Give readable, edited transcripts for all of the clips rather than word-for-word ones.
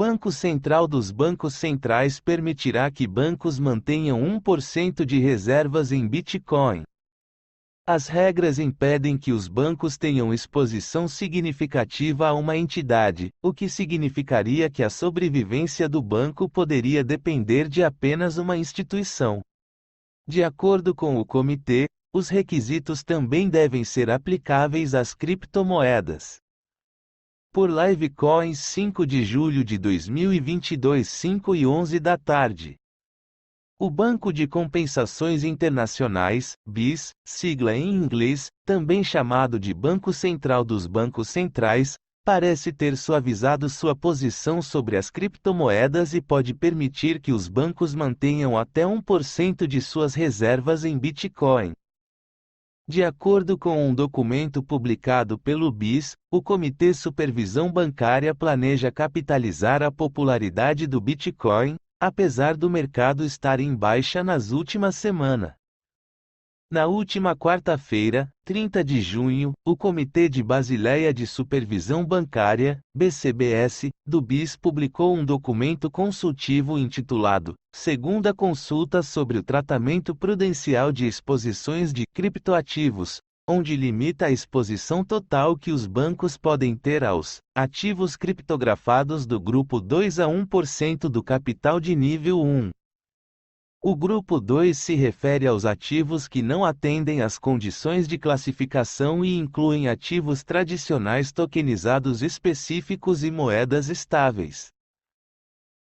Banco Central dos bancos centrais permitirá que bancos mantenham 1% de reservas em Bitcoin. As regras impedem que os bancos tenham exposição significativa a uma entidade, o que significaria que a sobrevivência do banco poderia depender de apenas uma instituição. De acordo com o comitê, os requisitos também devem ser aplicáveis às criptomoedas. Por Livecoins 5 de julho de 2022 5:11 da tarde. O Banco de Compensações Internacionais, BIS, sigla em inglês, também chamado de Banco Central dos Bancos Centrais, parece ter suavizado sua posição sobre as criptomoedas e pode permitir que os bancos mantenham até 1% de suas reservas em Bitcoin. De acordo com um documento publicado pelo BIS, o Comitê Supervisão Bancária planeja capitalizar a popularidade do Bitcoin, apesar do mercado estar em baixa nas últimas semanas. Na última quarta-feira, 30 de junho, o Comitê de Basileia de Supervisão Bancária, BCBS, do BIS publicou um documento consultivo intitulado Segunda Consulta sobre o Tratamento Prudencial de Exposições de Criptoativos, onde limita a exposição total que os bancos podem ter aos ativos criptografados do Grupo 2 a 1% do capital de nível 1. O Grupo 2 se refere aos ativos que não atendem às condições de classificação e incluem ativos tradicionais tokenizados específicos e moedas estáveis.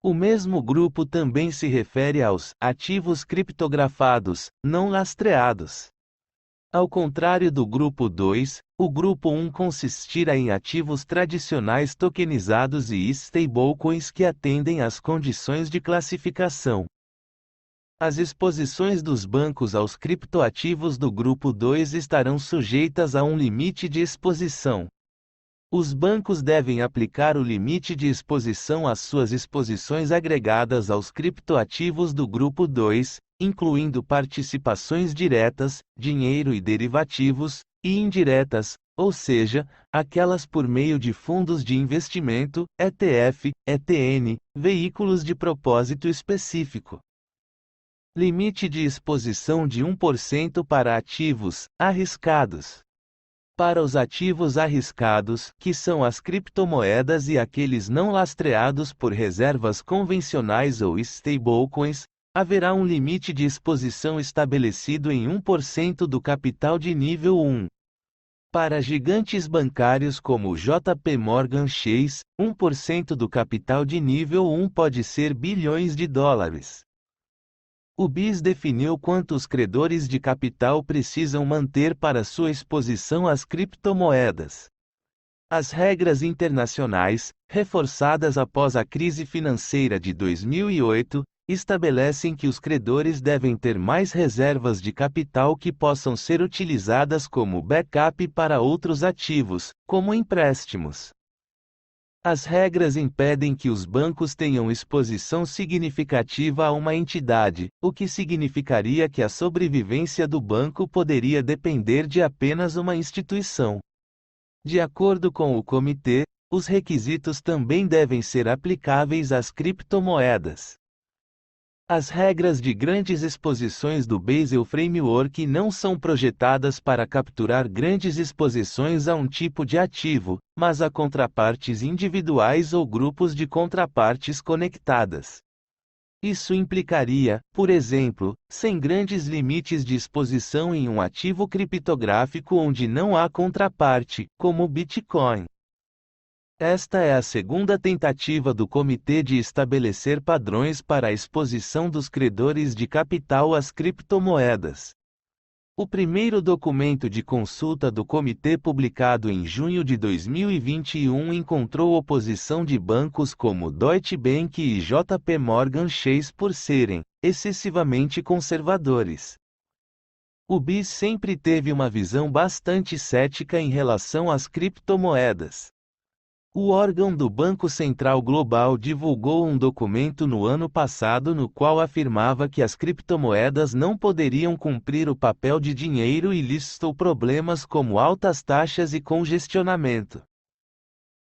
O mesmo grupo também se refere aos ativos criptografados, não lastreados. Ao contrário do Grupo 2, o Grupo 1 consistirá em ativos tradicionais tokenizados e stablecoins que atendem às condições de classificação. As exposições dos bancos aos criptoativos do Grupo 2 estarão sujeitas a um limite de exposição. Os bancos devem aplicar o limite de exposição às suas exposições agregadas aos criptoativos do Grupo 2, incluindo participações diretas, dinheiro e derivativos, e indiretas, ou seja, aquelas por meio de fundos de investimento, ETF, ETN, veículos de propósito específico. Limite de exposição de 1% para ativos arriscados. Para os ativos arriscados, que são as criptomoedas e aqueles não lastreados por reservas convencionais ou stablecoins, haverá um limite de exposição estabelecido em 1% do capital de nível 1. Para gigantes bancários como o JP Morgan Chase, 1% do capital de nível 1 pode ser bilhões de dólares. O BIS definiu quanto os credores de capital precisam manter para sua exposição às criptomoedas. As regras internacionais, reforçadas após a crise financeira de 2008, estabelecem que os credores devem ter mais reservas de capital que possam ser utilizadas como backup para outros ativos, como empréstimos. As regras impedem que os bancos tenham exposição significativa a uma entidade, o que significaria que a sobrevivência do banco poderia depender de apenas uma instituição. De acordo com o comitê, os requisitos também devem ser aplicáveis às criptomoedas. As regras de grandes exposições do Basel Framework não são projetadas para capturar grandes exposições a um tipo de ativo, mas a contrapartes individuais ou grupos de contrapartes conectadas. Isso implicaria, por exemplo, sem grandes limites de exposição em um ativo criptográfico onde não há contraparte, como o Bitcoin. Esta é a segunda tentativa do comitê de estabelecer padrões para a exposição dos credores de capital às criptomoedas. O primeiro documento de consulta do comitê publicado em junho de 2021 encontrou oposição de bancos como Deutsche Bank e JP Morgan Chase por serem excessivamente conservadores. O BIS sempre teve uma visão bastante cética em relação às criptomoedas. O órgão do Banco Central Global divulgou um documento no ano passado no qual afirmava que as criptomoedas não poderiam cumprir o papel de dinheiro e listou problemas como altas taxas e congestionamento.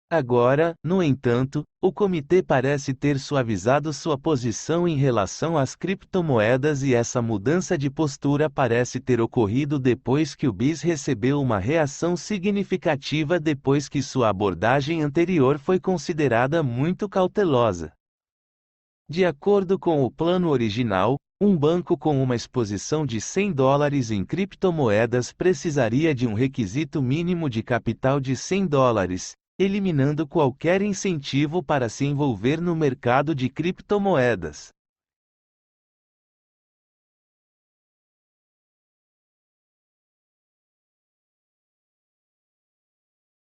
Agora, no entanto, o comitê parece ter suavizado sua posição em relação às criptomoedas e essa mudança de postura parece ter ocorrido depois que o BIS recebeu uma reação significativa depois que sua abordagem anterior foi considerada muito cautelosa. De acordo com o plano original, um banco com uma exposição de $100 em criptomoedas precisaria de um requisito mínimo de capital de $100, eliminando qualquer incentivo para se envolver no mercado de criptomoedas.